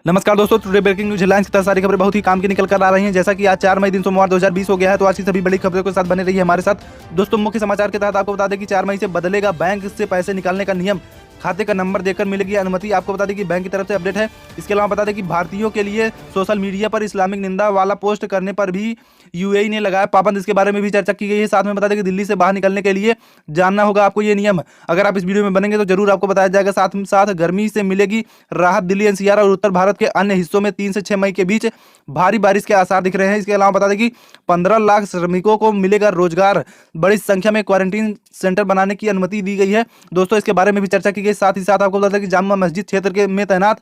नमस्कार दोस्तों, today breaking news headlines की तरह सारी खबरें बहुत ही काम की निकल कर आ रही हैं। जैसा कि आज 4 मई दिन सोमवार 2020 हो गया है, तो आज की सभी बड़ी खबरों के साथ बने रहिए हमारे साथ। दोस्तों, मुख्य समाचार के तहत आपको बता दें कि 4 मई से बदलेगा बैंक से पैसे निकालने का नियम, खाते का नंबर देकर मिलेगी अनुमति। आपको बता दें कि बैंक की तरफ से अपडेट है। इसके अलावा बता दें कि भारतीयों के लिए सोशल मीडिया पर इस्लामिक निंदा वाला पोस्ट करने पर भी यूएई ने लगाया पाबंद। इसके बारे में भी चर्चा की गई है। साथ में बता दें कि दिल्ली से बाहर निकलने के लिए जानना होगा आपको ये नियम। अगर आप इस वीडियो में बनेंगे तो जरूर आपको बताया जाएगा। साथ ही साथ गर्मी से मिलेगी राहत। दिल्ली एनसीआर और उत्तर भारत के अन्य हिस्सों में 3 से 6 मई के बीच भारी बारिश के आसार दिख रहे हैं। इसके अलावा बता दें कि 15 लाख श्रमिकों को मिलेगा रोजगार। बड़ी संख्या में क्वारंटीन सेंटर बनाने की अनुमति दी गई है। दोस्तों, इसके बारे में भी चर्चा की गई। साथ ही साथ आपको बता दें कि जामा मस्जिद क्षेत्र के में तैनात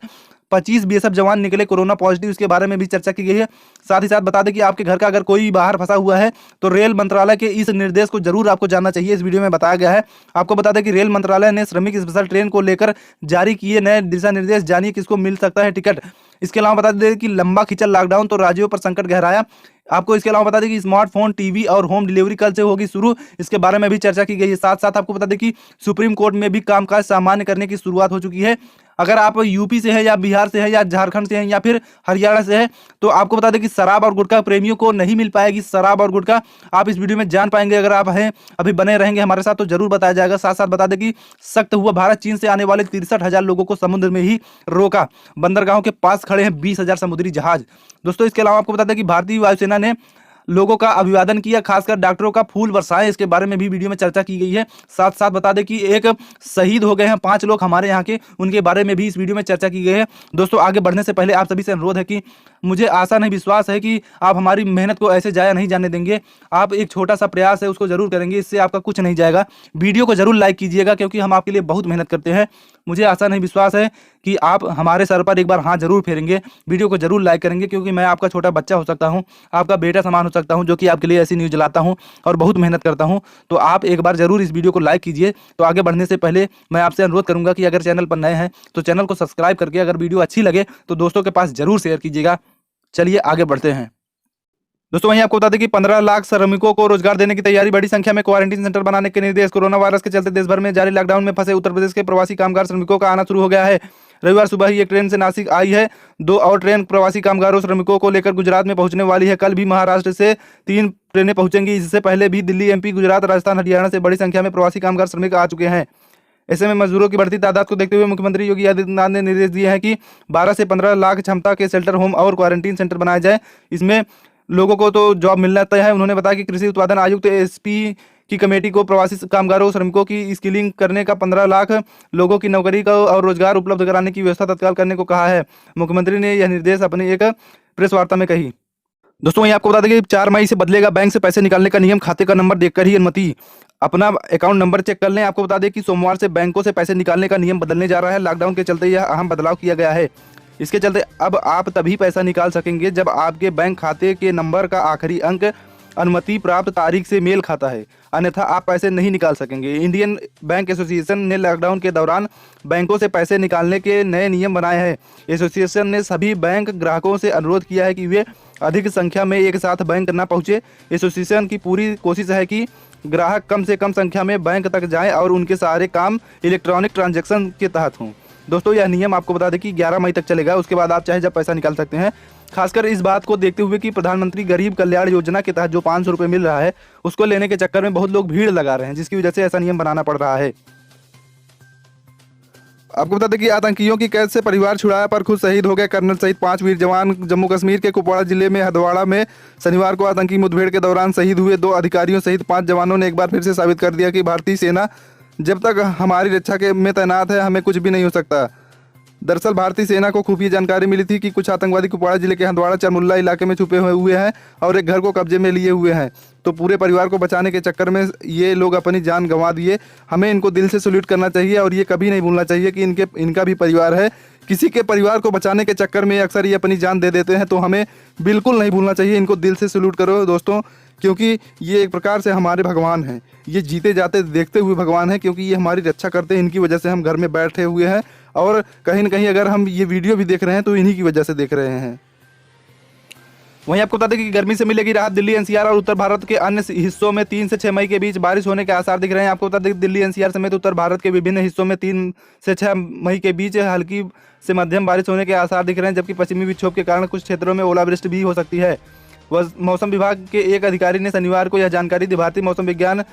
25 बीएसएफ जवान निकले कोरोना पॉजिटिव। इसके बारे में भी चर्चा की गई है। साथ ही साथ बता दें कि आपके घर का अगर कोई बाहर फंसा हुआ है तो रेल मंत्रालय के इस निर्देश को जरूर आपको जानना चाहिए। इस वीडियो में बताया गया है। आपको बता दें कि रेल मंत्रालय ने श्रमिक स्पेशल ट्रेन को लेकर जारी किए नए दिशा निर्देश। जानिए किसको मिल सकता है टिकट। इसके अलावा बता दें कि लंबा खिंचा लॉकडाउन तो राज्यों पर संकट गहराया। आपको इसके अलावा बता दें कि स्मार्टफोन, टीवी और होम डिलीवरी कल से होगी शुरू। इसके बारे में भी चर्चा की गई है। साथ साथ आपको बता दें कि सुप्रीम कोर्ट में भी कामकाज सामान्य करने की शुरुआत हो चुकी है। अगर आप यूपी से है या बिहार से है या झारखंड से है या फिर हरियाणा से है तो आपको बता दें कि शराब और गुटखा प्रेमियों को नहीं मिल पाएगी शराब और गुटखा। आप इस वीडियो में जान पाएंगे। अगर आप हैं अभी बने रहेंगे हमारे साथ तो जरूर बताया जाएगा। साथ साथ बता दें कि सख्त हुआ भारत चीन से आने वाले 63,000 लोगों को समुद्र में ही रोका। बंदरगाहों के पास खड़े हैं 20,000 समुद्री जहाज। दोस्तों, इसके अलावा आपको बता दें कि भारतीय वायुसेना ने लोगों का अभिवादन किया, खासकर डॉक्टरों का फूल बरसाए। इसके बारे में भी वीडियो में चर्चा की गई है। साथ साथ बता दें कि एक शहीद हो गए हैं 5 लोग हमारे यहाँ के, उनके बारे में भी इस वीडियो में चर्चा की गई है। दोस्तों, आगे बढ़ने से पहले आप सभी से अनुरोध है कि मुझे आशा नहीं विश्वास है कि आप हमारी मेहनत को ऐसे जाया नहीं जाने देंगे। आप एक छोटा सा प्रयास है उसको जरूर करेंगे, इससे आपका कुछ नहीं जाएगा। वीडियो को जरूर लाइक कीजिएगा क्योंकि हम आपके लिए बहुत मेहनत करते हैं। मुझे आशा नहीं विश्वास है कि आप हमारे सर पर एक बार हाथ जरूर फेरेंगे, वीडियो को जरूर लाइक करेंगे क्योंकि मैं आपका छोटा बच्चा हो सकता हूं, आपका बेटा समान हो सकता हूं जो कि आपके लिए ऐसी न्यूज़ लाता हूं और बहुत मेहनत करता हूं। तो आप एक बार जरूर इस वीडियो को लाइक कीजिए। तो आगे बढ़ने से पहले मैं आपसे अनुरोध करूंगा कि अगर चैनल पर नए हैं तो चैनल को सब्सक्राइब करके अगर वीडियो अच्छी लगे तो दोस्तों के पास जरूर शेयर कीजिएगा। चलिए आगे बढ़ते हैं। दोस्तों, वहीं आपको बता दें कि 15 लाख श्रमिकों को रोजगार देने की तैयारी। बड़ी संख्या में क्वारंटीन सेंटर बनाने के निर्देश। कोरोना वायरस के चलते देश भर में जारी लॉकडाउन में फंसे उत्तर प्रदेश के प्रवासी कामगार श्रमिकों का आना शुरू हो गया है। रविवार सुबह ही एक ट्रेन से नासिक आई है। 2 और ट्रेन प्रवासी कामगारों श्रमिकों को लेकर गुजरात में पहुंचने वाली है। कल भी महाराष्ट्र से 3 ट्रेनें पहुंचेंगी। इससे पहले भी दिल्ली, एमपी, गुजरात, राजस्थान, हरियाणा से बड़ी संख्या में प्रवासी कामगार श्रमिक आ चुके हैं। ऐसे में मजदूरों की बढ़ती तादाद को देखते हुए मुख्यमंत्री योगी आदित्यनाथ ने निर्देश दिए हैं कि 12 से 15 लाख क्षमता के शेल्टर होम और क्वारंटीन सेंटर बनाए जाए। इसमें लोगों को तो जॉब मिलना तय है। उन्होंने बताया कि कृषि उत्पादन आयुक्त एसपी की कमेटी को प्रवासी कामगारों श्रमिकों की स्किलिंग करने का 15 लाख लोगों की नौकरी का और रोजगार उपलब्ध कराने की व्यवस्था तत्काल करने को कहा है। मुख्यमंत्री ने यह निर्देश अपनी एक प्रेस वार्ता में कही। दोस्तों, वहीं आपको बता दें कि 4 मई से बदलेगा बैंक से पैसे निकालने का नियम, खाते का नंबर देखकर ही अनुमति। अपना अकाउंट नंबर चेक कर लें। आपको बता दें कि सोमवार से बैंकों से पैसे निकालने का नियम बदलने जा रहा है। लॉकडाउन के चलते यह अहम बदलाव किया गया है। इसके चलते अब आप तभी पैसा निकाल सकेंगे जब आपके बैंक खाते के नंबर का आखिरी अंक अनुमति प्राप्त तारीख से मेल खाता है, अन्यथा आप पैसे नहीं निकाल सकेंगे। इंडियन बैंक एसोसिएशन ने लॉकडाउन के दौरान बैंकों से पैसे निकालने के नए नियम बनाए हैं। एसोसिएशन ने सभी बैंक ग्राहकों से अनुरोध किया है कि वे अधिक संख्या में एक साथ बैंक न पहुंचे। एसोसिएशन की पूरी कोशिश है कि ग्राहक कम से कम संख्या में बैंक तक जाएं और उनके सारे काम इलेक्ट्रॉनिक ट्रांजैक्शन के तहत हों। दोस्तों, यह नियम आपको बता दें कि 11 मई तक चलेगा। उसके बाद आप चाहे जब पैसा निकाल सकते हैं। खासकर इस बात को देखते हुए कि प्रधानमंत्री गरीब कल्याण योजना के तहत जो 500 रुपये मिल रहा है उसको लेने के चक्कर में बहुत लोग भीड़ लगा रहे हैं, जिसकी वजह से ऐसा नियम बनाना पड़ रहा है। आपको बता दें कि आतंकियों की कैद से परिवार छुड़ाया पर खुद शहीद हो गए कर्नल सहित 5 वीर जवान। जम्मू कश्मीर के कुपवाड़ा जिले में हदवाड़ा में शनिवार को आतंकी मुठभेड़ के दौरान शहीद हुए 2 अधिकारियों सहित 5 जवानों ने एक बार फिर से साबित कर दिया कि भारतीय सेना जब तक हमारी रक्षा के में तैनात है हमें कुछ भी नहीं हो सकता। दरअसल भारतीय सेना को खुफिया जानकारी मिली थी कि कुछ आतंकवादी कुपवाड़ा जिले के हंदवाड़ा चरमुल्ला इलाके में छुपे हुए हैं और एक घर को कब्जे में लिए हुए हैं। तो पूरे परिवार को बचाने के चक्कर में ये लोग अपनी जान गंवा दिए। हमें इनको दिल से सल्यूट करना चाहिए और ये कभी नहीं भूलना चाहिए कि इनका भी परिवार है। किसी के परिवार को बचाने के चक्कर में अक्सर ये अपनी जान दे देते हैं, तो हमें बिल्कुल नहीं भूलना चाहिए। इनको दिल से सल्यूट करो दोस्तों, क्योंकि ये एक प्रकार से हमारे भगवान हैं। ये जीते जाते देखते हुए भगवान हैं, क्योंकि ये हमारी रक्षा करते हैं। इनकी वजह से हम घर में बैठे हुए हैं और कहीं ना कहीं अगर हम ये वीडियो भी देख रहे हैं तो इन्हीं की वजह से देख रहे हैं। वहीं आपको बता दें कि गर्मी से मिलेगी राहत। दिल्ली एनसीआर और उत्तर भारत के अन्य हिस्सों में 3 से 6 मई के बीच बारिश होने के आसार दिख रहे हैं। आपको बता दें कि दिल्ली एनसीआर समेत उत्तर भारत के विभिन्न हिस्सों में 3 से 6 मई के बीच हल्की से मध्यम बारिश होने के आसार दिख रहे हैं, जबकि पश्चिमी विक्षोभ के कारण कुछ क्षेत्रों में ओलावृष्टि भी हो सकती है। मौसम विभाग के एक अधिकारी ने शनिवार को यह जानकारी दी। भारतीय मौसम विज्ञान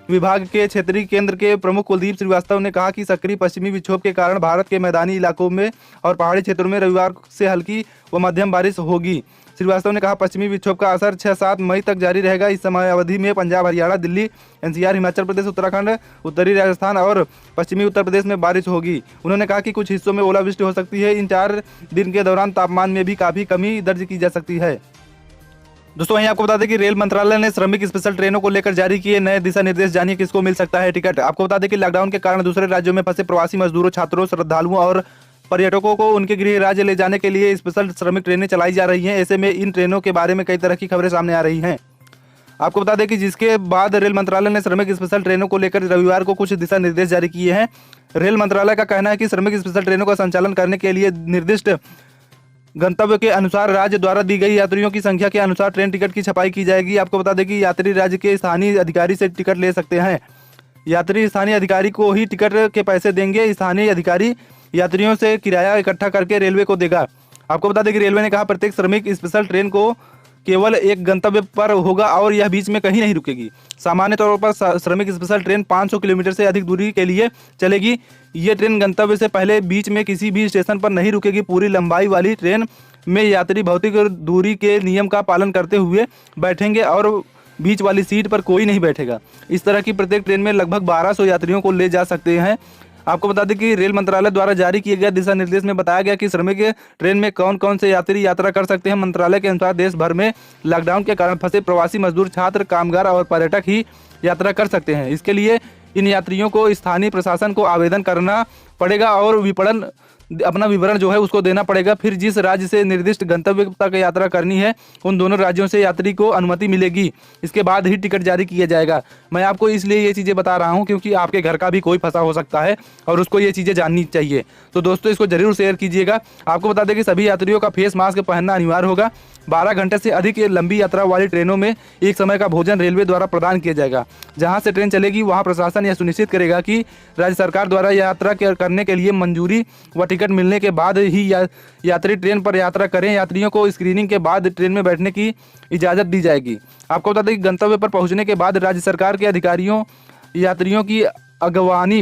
विभाग के क्षेत्रीय केंद्र के प्रमुख कुलदीप श्रीवास्तव ने कहा कि सक्रिय पश्चिमी विक्षोभ के कारण भारत के मैदानी इलाकों में और पहाड़ी क्षेत्रों में रविवार से हल्की व मध्यम बारिश होगी। श्रीवास्तव ने कहा, पश्चिमी विक्षोभ का असर 6-7 मई तक जारी रहेगा। इस समय अवधि में पंजाब, हरियाणा, दिल्ली एनसीआर, हिमाचल प्रदेश, उत्तराखंड, उत्तरी राजस्थान और पश्चिमी उत्तर प्रदेश में बारिश होगी। उन्होंने कहा कि कुछ हिस्सों में ओलावृष्टि हो सकती है। इन 4 दिन के दौरान तापमान में भी काफ़ी कमी दर्ज की जा सकती है। दोस्तों वहीं आपको बता दें कि रेल मंत्रालय ने श्रमिक स्पेशल ट्रेनों को लेकर जारी किए नए दिशा निर्देश। जानिए किसको मिल सकता है टिकट। आपको बता दें कि लॉकडाउन के कारण दूसरे राज्यों में फंसे प्रवासी मजदूरों, छात्रों, श्रद्धालुओं और पर्यटकों को उनके गृह राज्य ले जाने के लिए स्पेशल श्रमिक ट्रेनें चलाई जा रही हैं। ऐसे में इन ट्रेनों के बारे में कई तरह की खबरें सामने आ रही हैं। आपको बता दें कि जिसके बाद रेल मंत्रालय ने श्रमिक स्पेशल ट्रेनों को लेकर रविवार को कुछ दिशा निर्देश जारी किए हैं। रेल मंत्रालय का कहना है कि श्रमिक स्पेशल ट्रेनों का संचालन करने के लिए निर्दिष्ट गंतव्य के अनुसार राज्य द्वारा दी गई यात्रियों की संख्या के अनुसार ट्रेन टिकट की छपाई की जाएगी। आपको बता दें कि यात्री राज्य के स्थानीय अधिकारी से टिकट ले सकते हैं। यात्री स्थानीय अधिकारी को ही टिकट के पैसे देंगे। स्थानीय अधिकारी यात्रियों से किराया इकट्ठा करके रेलवे को देगा। आपको बता दें कि रेलवे ने कहा, प्रत्येक श्रमिक स्पेशल ट्रेन को केवल एक गंतव्य पर होगा और यह बीच में कहीं नहीं रुकेगी। सामान्य तौर पर श्रमिक स्पेशल ट्रेन 500 किलोमीटर से अधिक दूरी के लिए चलेगी। ये ट्रेन गंतव्य से पहले बीच में किसी भी स्टेशन पर नहीं रुकेगी। पूरी लंबाई वाली ट्रेन में यात्री भौतिक दूरी के नियम का पालन करते हुए बैठेंगे और बीच वाली सीट पर कोई नहीं बैठेगा। इस तरह की प्रत्येक ट्रेन में लगभग 1200 यात्रियों को ले जा सकते हैं। आपको बता दें कि रेल मंत्रालय द्वारा जारी किए गए दिशा निर्देश में बताया गया कि श्रमिक ट्रेन में कौन कौन से यात्री यात्रा कर सकते हैं। मंत्रालय के अनुसार देश भर में लॉकडाउन के कारण फंसे प्रवासी मजदूर, छात्र, कामगार और पर्यटक ही यात्रा कर सकते हैं। इसके लिए इन यात्रियों को स्थानीय प्रशासन को आवेदन करना पड़ेगा और अपना विवरण जो है उसको देना पड़ेगा। फिर जिस राज्य से निर्दिष्ट गंतव्य तक यात्रा करनी है उन दोनों राज्यों से यात्री को अनुमति मिलेगी। इसके बाद ही टिकट जारी किया जाएगा। मैं आपको इसलिए ये चीज़ें बता रहा हूँ क्योंकि आपके घर का भी कोई फंसा हो सकता है और उसको ये चीज़ें जाननी चाहिए। तो दोस्तों इसको जरूर शेयर कीजिएगा। आपको बता दें कि सभी यात्रियों का फेस मास्क पहनना अनिवार्य होगा। 12 घंटे से अधिक लंबी यात्रा वाली ट्रेनों में एक समय का भोजन रेलवे द्वारा प्रदान किया जाएगा। जहां से ट्रेन चलेगी वहां प्रशासन यह सुनिश्चित करेगा कि राज्य सरकार द्वारा यात्रा करने के लिए मंजूरी व टिकट मिलने के बाद ही यात्री ट्रेन पर यात्रा करें। यात्रियों को स्क्रीनिंग के बाद ट्रेन में बैठने की इजाज़त दी जाएगी। आपको बता दें कि गंतव्य पर पहुंचने के बाद राज्य सरकार के अधिकारियों यात्रियों की अगवानी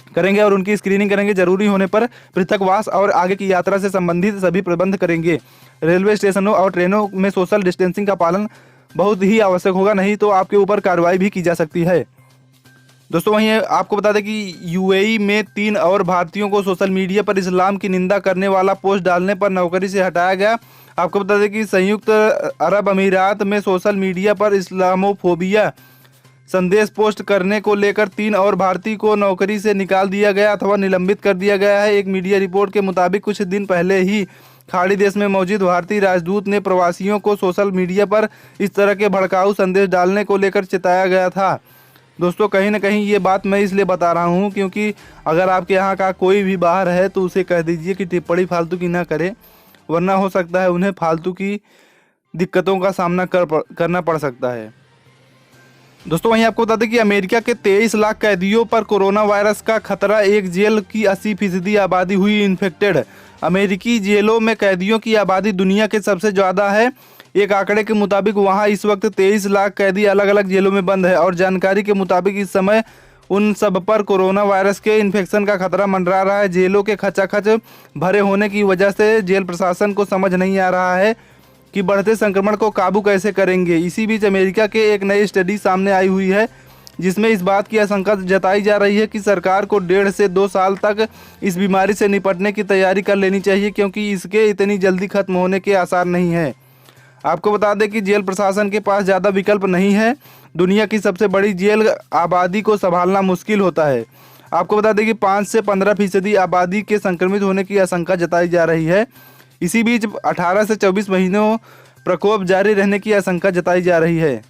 करेंगे और उनकी स्क्रीनिंग करेंगे। जरूरी होने पर पृथकवास और आगे की यात्रा से संबंधित सभी प्रबंध करेंगे। रेलवे स्टेशनों और ट्रेनों में सोशल डिस्टेंसिंग का पालन बहुत ही आवश्यक होगा, नहीं तो आपके ऊपर कार्रवाई भी की जा सकती है। दोस्तों वहीं आपको बता दें कि यूएई में 3 और भारतीयों को सोशल मीडिया पर इस्लाम की निंदा करने वाला पोस्ट डालने पर नौकरी से हटाया गया। आपको बता दें कि संयुक्त अरब अमीरात में सोशल मीडिया पर इस्लामोफोबिया संदेश पोस्ट करने को लेकर 3 और भारतीय को नौकरी से निकाल दिया गया अथवा निलंबित कर दिया गया है। एक मीडिया रिपोर्ट के मुताबिक कुछ दिन पहले ही खाड़ी देश में मौजूद भारतीय राजदूत ने प्रवासियों को सोशल मीडिया पर इस तरह के भड़काऊ संदेश डालने को लेकर चेताया गया था। दोस्तों कहीं ना कहीं ये बात मैं इसलिए बता रहा हूँ क्योंकि अगर आपके यहाँ का कोई भी बाहर है तो उसे कह दीजिए कि टिप्पणी फालतू की ना करे, वरना हो सकता है उन्हें फालतू की दिक्कतों का सामना करना पड़ सकता है। दोस्तों वहीं आपको बता दें कि अमेरिका के 23 लाख कैदियों पर कोरोना वायरस का खतरा। एक जेल की 80% आबादी हुई इन्फेक्टेड। अमेरिकी जेलों में कैदियों की आबादी दुनिया के सबसे ज़्यादा है। एक आंकड़े के मुताबिक वहां इस वक्त 23 लाख कैदी अलग अलग जेलों में बंद है और जानकारी के मुताबिक इस समय उन सब पर कोरोना वायरस के इन्फेक्शन का खतरा मंडरा रहा है। जेलों के खचाखच भरे होने की वजह से जेल प्रशासन को समझ नहीं आ रहा है कि बढ़ते संक्रमण को काबू कैसे करेंगे। इसी बीच अमेरिका के एक नई स्टडी सामने आई हुई है जिसमें इस बात की आशंका जताई जा रही है कि सरकार को 1.5 से 2 साल तक इस बीमारी से निपटने की तैयारी कर लेनी चाहिए क्योंकि इसके इतनी जल्दी खत्म होने के आसार नहीं है। आपको बता दें कि जेल प्रशासन के पास ज़्यादा विकल्प नहीं है। दुनिया की सबसे बड़ी जेल आबादी को संभालना मुश्किल होता है। आपको बता दें कि 5 से 15% आबादी के संक्रमित होने की आशंका जताई जा रही है। इसी बीच 18 से 24 महीनों प्रकोप जारी रहने की आशंका जताई जा रही है।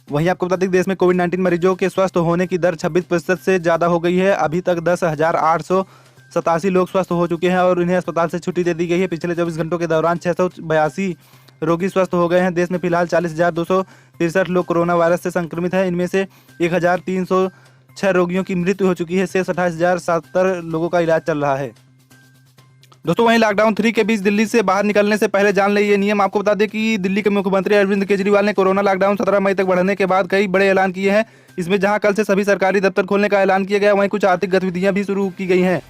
वहीं आपको बता दें कि देश में कोविड-19 मरीजों के स्वस्थ होने की दर 26% से ज़्यादा हो गई है। अभी तक 10,887 लोग स्वस्थ हो चुके हैं और इन्हें अस्पताल से छुट्टी दे दी गई है। पिछले 24 घंटों के दौरान 682 रोगी स्वस्थ हो गए हैं। देश में फिलहाल 40,263 लोग कोरोना वायरस से संक्रमित हैं। इनमें से 1,306 रोगियों की मृत्यु हो चुकी है। शेष 28,070 लोगों का इलाज चल रहा है। दोस्तों वहीं लॉकडाउन 3 के बीच दिल्ली से बाहर निकलने से पहले जान लें ये नियम। आपको बता दें कि दिल्ली के मुख्यमंत्री अरविंद केजरीवाल ने कोरोना लॉकडाउन 17 मई तक बढ़ने के बाद कई बड़े ऐलान किए हैं। इसमें जहां कल से सभी सरकारी दफ्तर खोलने का ऐलान किया गया, वहीं कुछ आर्थिक गतिविधियां भी शुरू की गई हैं।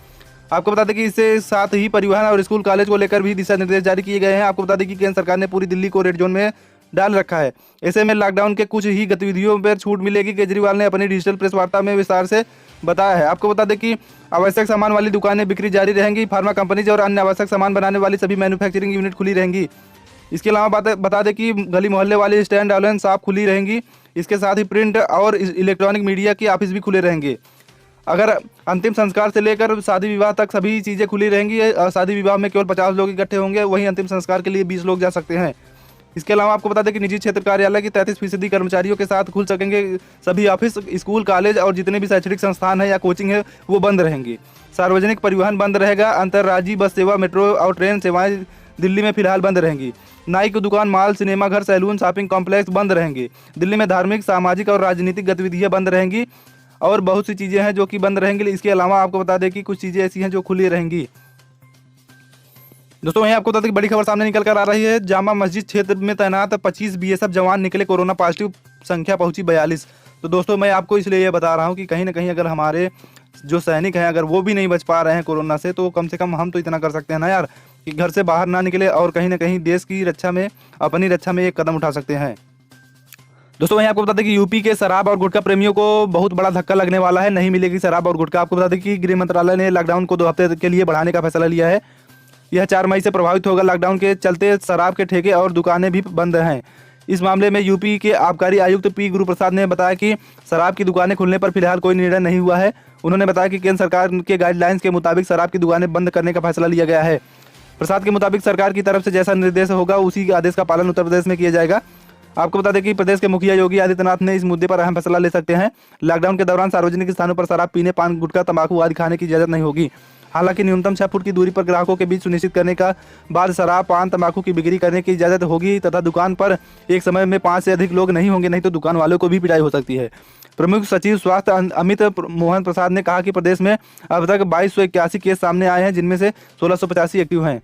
आपको बता दें कि इससे साथ ही परिवहन और स्कूल कॉलेज को लेकर भी दिशा निर्देश जारी किए गए हैं। आपको बता दें कि केंद्र सरकार ने पूरी दिल्ली को रेड जोन में डाल रखा है। ऐसे में लॉकडाउन के कुछ ही गतिविधियों पर छूट मिलेगी। केजरीवाल ने अपनी डिजिटल प्रेस वार्ता में विस्तार से बताया है। आपको बता दें कि आवश्यक सामान वाली दुकानें बिक्री जारी रहेंगी। फार्मा कंपनीज और अन्य आवश्यक सामान बनाने वाली सभी मैन्युफैक्चरिंग यूनिट खुली रहेंगी। इसके अलावा बता दें कि गली मोहल्ले वाली स्टैंड ऑनलाइन शॉप खुली रहेंगी। इसके साथ ही प्रिंट और इलेक्ट्रॉनिक मीडिया के ऑफिस भी खुले रहेंगे। अगर अंतिम संस्कार से लेकर शादी विवाह तक सभी चीज़ें खुली रहेंगी। शादी विवाह में केवल 50 लोग इकट्ठे होंगे, वहीं अंतिम संस्कार के लिए 20 लोग जा सकते हैं। इसके अलावा आपको बता दें कि निजी क्षेत्र कार्यालय की 33% कर्मचारियों के साथ खुल सकेंगे। सभी ऑफिस, स्कूल, कॉलेज और जितने भी शैक्षणिक संस्थान है या कोचिंग है वो बंद रहेंगे। सार्वजनिक परिवहन बंद रहेगा। अंतर्राज्यीय बस सेवा, मेट्रो और ट्रेन सेवाएं दिल्ली में फिलहाल बंद रहेंगी। नाई की दुकान, मॉल, सिनेमा घर, सैलून, शॉपिंग कॉम्प्लेक्स बंद रहेंगे। दिल्ली में धार्मिक, सामाजिक और राजनीतिक गतिविधियाँ बंद रहेंगी और बहुत सी चीज़ें हैं जो कि बंद रहेंगी। इसके अलावा आपको बता दें कि कुछ चीज़ें ऐसी हैं जो खुली रहेंगी। दोस्तों वहीं आपको बता दें कि बड़ी खबर सामने निकल कर आ रही है। जामा मस्जिद क्षेत्र में तैनात 25 बीएसएफ जवान निकले कोरोना पॉजिटिव, संख्या पहुंची 42। तो दोस्तों मैं आपको इसलिए ये बता रहा हूं कि कहीं ना कहीं अगर हमारे जो सैनिक हैं अगर वो भी नहीं बच पा रहे हैं कोरोना से, तो कम से कम हम तो इतना कर सकते हैं ना यार कि घर से बाहर ना निकले और कहीं ना कहीं देश की रक्षा में, अपनी रक्षा में एक कदम उठा सकते हैं। दोस्तों वहीं आपको बता दें कि यूपी के शराब और गुटखा प्रेमियों को बहुत बड़ा धक्का लगने वाला है। नहीं मिलेगी शराब और गुटखा। आपको बता दें कि गृह मंत्रालय ने लॉकडाउन को 2 हफ्ते के लिए बढ़ाने का फैसला लिया है। यह 4 मई से प्रभावित होगा। लॉकडाउन के चलते शराब के ठेके और दुकानें भी बंद हैं। इस मामले में यूपी के आबकारी आयुक्त पी गुरु प्रसाद ने बताया कि शराब की दुकानें खुलने पर फिलहाल कोई निर्णय नहीं हुआ है। उन्होंने बताया कि केंद्र सरकार के गाइडलाइंस के मुताबिक शराब की दुकानें बंद करने का फैसला लिया गया है। प्रसाद के मुताबिक सरकार की तरफ से जैसा निर्देश होगा उसी आदेश का पालन उत्तर प्रदेश में किया जाएगा। आपको बता दें कि प्रदेश के मुखिया योगी आदित्यनाथ ने इस मुद्दे पर अहम फैसला ले सकते हैं। लॉकडाउन के दौरान सार्वजनिक स्थानों पर शराब पीने, पान, गुटखा, तंबाकू आदि खाने की इजाजत नहीं होगी। हालांकि न्यूनतम 6 फुट की दूरी पर ग्राहकों के बीच सुनिश्चित करने का बाद शराब, पान, तंबाकू की बिक्री करने की इजाजत होगी तथा दुकान पर एक समय में 5 से अधिक लोग नहीं होंगे, नहीं तो दुकान वालों को भी पिटाई हो सकती है। प्रमुख सचिव स्वास्थ्य अमित मोहन प्रसाद ने कहा कि प्रदेश में अब तक 2281 केस सामने आए हैं, जिनमें से 1685 एक्टिव हैं।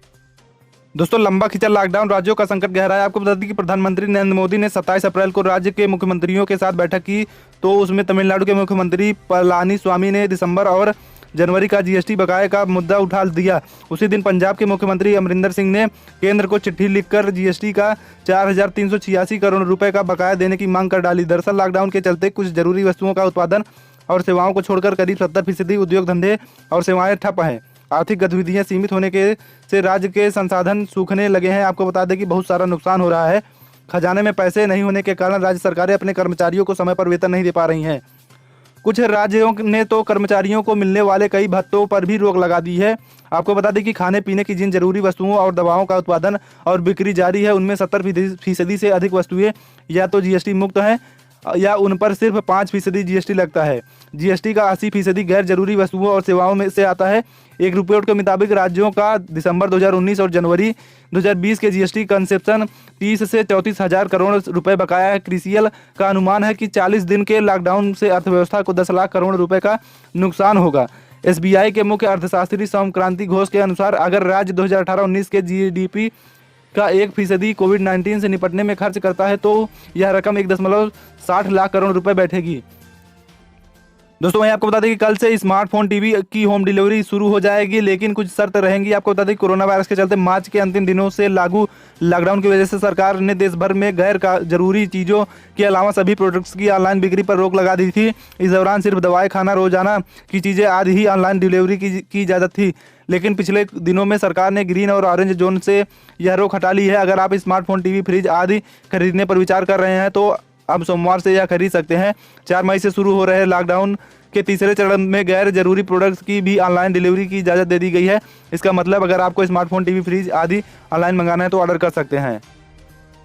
दोस्तों लंबा खिंचा लॉकडाउन, राज्यों का संकट गहरा है। आपको बता दें कि प्रधानमंत्री नरेंद्र मोदी ने 27 अप्रैल को राज्य के मुख्यमंत्रियों के साथ बैठक की, तो उसमें तमिलनाडु के मुख्यमंत्री पलानी स्वामी ने दिसंबर और जनवरी का जीएसटी बकाये का मुद्दा उठा दिया। उसी दिन पंजाब के मुख्यमंत्री अमरिंदर सिंह ने केंद्र को चिट्ठी लिखकर जीएसटी का 4,386 करोड़ रुपए का बकाया देने की मांग कर डाली। दरअसल लॉकडाउन के चलते कुछ जरूरी वस्तुओं का उत्पादन और सेवाओं को छोड़कर करीब 70% उद्योग धंधे और सेवाएं ठप हैं। आर्थिक गतिविधियां सीमित होने के से राज्य के संसाधन सूखने लगे हैं। आपको बता दें कि बहुत सारा नुकसान हो रहा है। खजाने में पैसे नहीं होने के कारण राज्य सरकारें अपने कर्मचारियों को समय पर वेतन नहीं दे पा रही हैं। कुछ राज्यों ने तो कर्मचारियों को मिलने वाले कई भत्तों पर भी रोक लगा दी है। आपको बता दें कि खाने पीने की जिन जरूरी वस्तुओं और दवाओं का उत्पादन और बिक्री जारी है, उनमें 70% से अधिक वस्तुएं या तो जीएसटी मुक्त हैं या उन पर सिर्फ 5% जीएसटी लगता है। जीएसटी का 80% गैर जरूरी वस्तुओं और सेवाओं में से आता है। एक रिपोर्ट के मुताबिक राज्यों का दिसंबर 2019 और जनवरी 2020 के जीएसटी कंसेप्शन 30 से 34 हजार करोड़ रुपए बकाया है। क्रिसियल का अनुमान है कि 40 दिन के लॉकडाउन से अर्थव्यवस्था को 10 लाख करोड़ रुपए का नुकसान होगा। एसबीआई के मुख्य अर्थशास्त्री सोमक्रांति घोष के अनुसार अगर राज्य 2018-19 के जीडीपी का 1% कोविड-19 से निपटने में खर्च करता है तो यह रकम 1.60 लाख करोड़ रुपए बैठेगी। दोस्तों वहीं आपको बता दें कि कल से स्मार्टफोन, टीवी की होम डिलीवरी शुरू हो जाएगी, लेकिन कुछ शर्त रहेंगी। आपको बता दें कि कोरोना वायरस के चलते मार्च के अंतिम दिनों से लागू लॉकडाउन की वजह से सरकार ने देश भर में गैर जरूरी चीज़ों के अलावा सभी प्रोडक्ट्स की ऑनलाइन बिक्री पर रोक लगा दी थी। इस दौरान सिर्फ दवाई, खाना, रोजाना की चीज़ें आदि ही ऑनलाइन डिलीवरी की इजाज़त थी, लेकिन पिछले दिनों में सरकार ने ग्रीन और ऑरेंज जोन से यह रोक हटा ली है। अगर आप स्मार्टफोन, टीवी, फ्रिज आदि खरीदने पर विचार कर रहे हैं तो अब सोमवार से यह खरीद सकते हैं। 4 मई से शुरू हो रहे लॉकडाउन के तीसरे चरण में गैर जरूरी प्रोडक्ट्स की भी ऑनलाइन डिलीवरी की इजाज़त दे दी गई है। इसका मतलब अगर आपको स्मार्टफोन, टीवी, फ्रिज आदि ऑनलाइन मंगाना है तो ऑर्डर कर सकते हैं।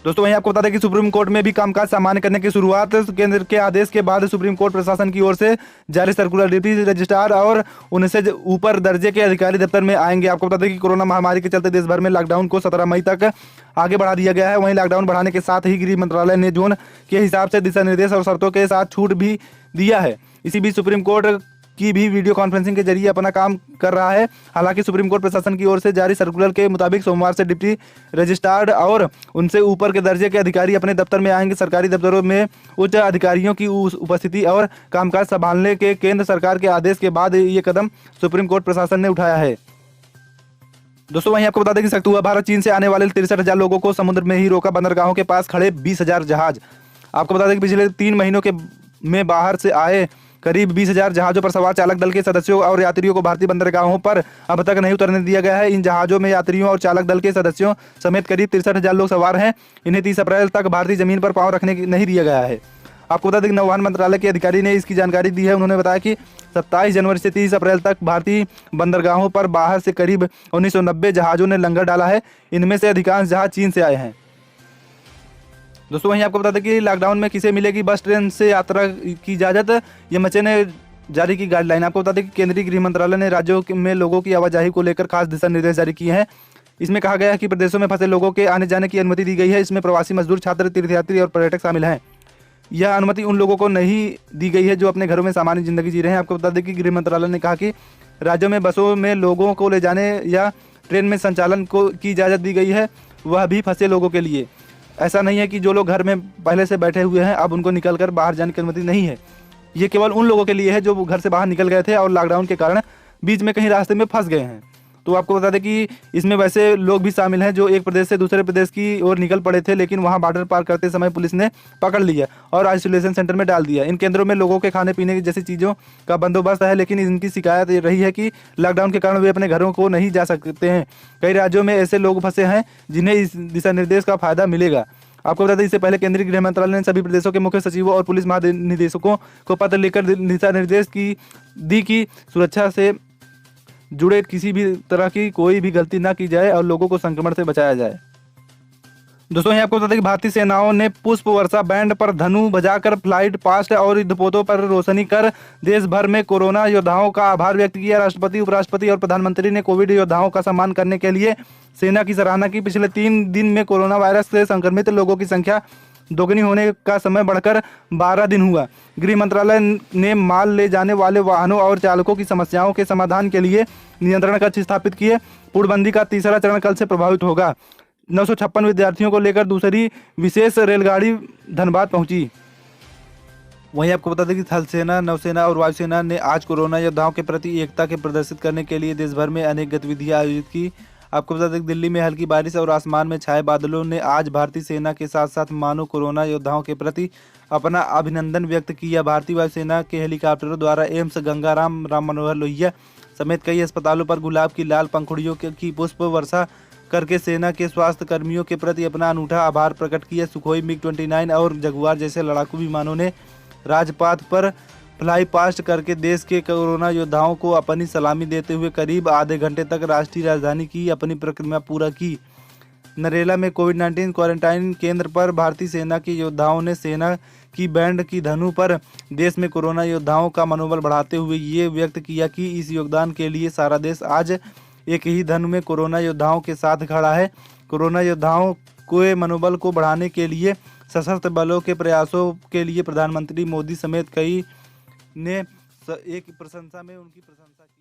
दोस्तों वहीं आपको बता दें कि सुप्रीम कोर्ट में भी कामकाज सामान्य करने की शुरुआत केंद्र के आदेश के बाद सुप्रीम कोर्ट प्रशासन की ओर से जारी सर्कुलर डिप्टी रजिस्ट्रार और उनसे ऊपर दर्जे के अधिकारी दफ्तर में आएंगे। आपको बता दें कि कोरोना महामारी के चलते देश भर में लॉकडाउन को 17 मई तक आगे बढ़ा दिया गया है। वहीं लॉकडाउन बढ़ाने के साथ ही गृह मंत्रालय ने जोन के हिसाब से दिशा निर्देश और शर्तों के साथ छूट भी दिया है। इसी बीच सुप्रीम कोर्ट की भी वीडियो कॉन्फ्रेंसिंग के जरिए अपना काम कर रहा है। हालांकि सुप्रीम कोर्ट प्रशासन की ओर से जारी सर्कुलर के मुताबिक सोमवार से डिप्टी रजिस्ट्रार और उनसे ऊपर के दर्जे के अधिकारी अपने दफ्तर में आएंगे। सरकारी दफ्तरों में उच्च अधिकारियों की उपस्थिति और कामकाज संभालने के केंद्र सरकार के आदेश के बाद ये कदम सुप्रीम कोर्ट प्रशासन ने उठाया है। दोस्तों वहीं आपको बता दें कि सख्त हुआ भारत चीन से आने वाले 63,000 लोगों को समुद्र में ही रोका, बंदरगाहों के पास खड़े 20,000 जहाज। आपको बता दें कि पिछले 3 महीनों के में बाहर से आए करीब 20,000 जहाजों पर सवार चालक दल के सदस्यों और यात्रियों को भारतीय बंदरगाहों पर अब तक नहीं उतरने दिया गया है। इन जहाजों में यात्रियों और चालक दल के सदस्यों समेत करीब 63,000 लोग सवार हैं। इन्हें 30 अप्रैल तक भारतीय जमीन पर पांव रखने नहीं दिया गया है। आपको बता दें कि नौवहन मंत्रालय के अधिकारी ने इसकी जानकारी दी है। उन्होंने बताया कि 27 जनवरी से 30 अप्रैल तक भारतीय बंदरगाहों पर बाहर से करीब 1990 जहाजों ने लंगर डाला है। इनमें से अधिकांश जहाज चीन से आए हैं। दोस्तों वहीं आपको बता दें कि लॉकडाउन में किसे मिलेगी बस ट्रेन से यात्रा की इजाज़त, ये मचे ने जारी की गाइडलाइन। आपको बता दें कि केंद्रीय गृह मंत्रालय ने राज्यों में लोगों की आवाजाही को लेकर खास दिशा निर्देश जारी किए हैं। इसमें कहा गया है कि प्रदेशों में फंसे लोगों के आने जाने की अनुमति दी गई है। इसमें प्रवासी मजदूर, छात्र, तीर्थयात्री और पर्यटक शामिल हैं। यह अनुमति उन लोगों को नहीं दी गई है जो अपने घरों में सामान्य जिंदगी जी रहे हैं। आपको बता दें कि गृह मंत्रालय ने कहा कि राज्यों में बसों में लोगों को ले जाने या ट्रेन में संचालन को की इजाज़त दी गई है, वह भी फंसे लोगों के लिए। ऐसा नहीं है कि जो लोग घर में पहले से बैठे हुए हैं अब उनको निकलकर बाहर जाने की अनुमति नहीं है। ये केवल उन लोगों के लिए है जो घर से बाहर निकल गए थे और लॉकडाउन के कारण बीच में कहीं रास्ते में फंस गए हैं। तो आपको बता दें कि इसमें वैसे लोग भी शामिल हैं जो एक प्रदेश से दूसरे प्रदेश की ओर निकल पड़े थे, लेकिन वहां बॉर्डर पार करते समय पुलिस ने पकड़ लिया और आइसोलेशन सेंटर में डाल दिया। इन केंद्रों में लोगों के खाने पीने जैसी चीज़ों का बंदोबस्त है, लेकिन इनकी शिकायत रही है कि लॉकडाउन के कारण वे अपने घरों को नहीं जा सकते हैं। कई राज्यों में ऐसे लोग फंसे हैं जिन्हें इस दिशा निर्देश का फायदा मिलेगा। आपको बता दें इससे पहले केंद्रीय गृह मंत्रालय ने सभी प्रदेशों के मुख्य सचिवों और पुलिस महानिदेशकों को पत्र लिखकर दिशा निर्देश दी कि सुरक्षा से जुड़े किसी भी तरह की कोई भी गलती ना की जाए और लोगों को संक्रमण से बचाया जाए। दोस्तों यहाँ आपको बता दें कि भारतीय सेनाओं ने पुष्प वर्षा बैंड पर धनु बजाकर फ्लाइट पास्ट और युद्धपोतों पर रोशनी कर देश भर में कोरोना योद्धाओं का आभार व्यक्त किया। राष्ट्रपति, उपराष्ट्रपति और प्रधानमंत्री ने कोविड योद्धाओं का सम्मान करने के लिए सेना की सराहना की। पिछले 3 दिन में कोरोना वायरस से संक्रमित लोगों की संख्या दोगुनी होने का समय बढ़कर 12 दिन हुआ। गृह मंत्रालय ने माल ले जाने वाले वाहनों और चालकों की समस्याओं के समाधान के लिए नियंत्रण कक्ष स्थापित किए। पूर्णबंदी का तीसरा चरण कल से प्रभावित होगा। 956 विद्यार्थियों को लेकर दूसरी विशेष रेलगाड़ी धनबाद पहुंची। वहीं आपको बता दें कि थल सेना, नौसेना और वायुसेना ने आज कोरोना योद्धाओं के प्रति एकता के प्रदर्शित करने के लिए देश भर में अनेक गतिविधियां आयोजित की। आपको बता दें कि दिल्ली में हल्की बारिश और आसमान में छाए बादलों ने आज भारतीय सेना के साथ साथ मानव कोरोना योद्धाओं के प्रति अपना अभिनंदन व्यक्त किया। भारतीय वायुसेना के हेलीकॉप्टरों द्वारा एम्स, गंगाराम, राम मनोहर लोहिया समेत कई अस्पतालों पर गुलाब की लाल पंखुड़ियों की पुष्प वर्षा करके सेना के स्वास्थ्य कर्मियों के प्रति अपना अनूठा आभार प्रकट किया। सुखोई, MiG-29 और जगुआर जैसे लड़ाकू विमानों ने राजपाथ पर फ्लाई पास्ट करके देश के कोरोना योद्धाओं को अपनी सलामी देते हुए करीब आधे घंटे तक राष्ट्रीय राजधानी की अपनी प्रक्रिया पूरा की। नरेला में कोविड-19 क्वारंटाइन केंद्र पर भारतीय सेना के योद्धाओं ने सेना की बैंड की धनु पर देश में कोरोना योद्धाओं का मनोबल बढ़ाते हुए ये व्यक्त किया कि इस योगदान के लिए सारा देश आज एक ही धनु में कोरोना योद्धाओं के साथ खड़ा है। कोरोना योद्धाओं के मनोबल को बढ़ाने के लिए सशस्त्र बलों के प्रयासों के लिए प्रधानमंत्री मोदी समेत कई ने एक प्रशंसा में उनकी प्रशंसा की।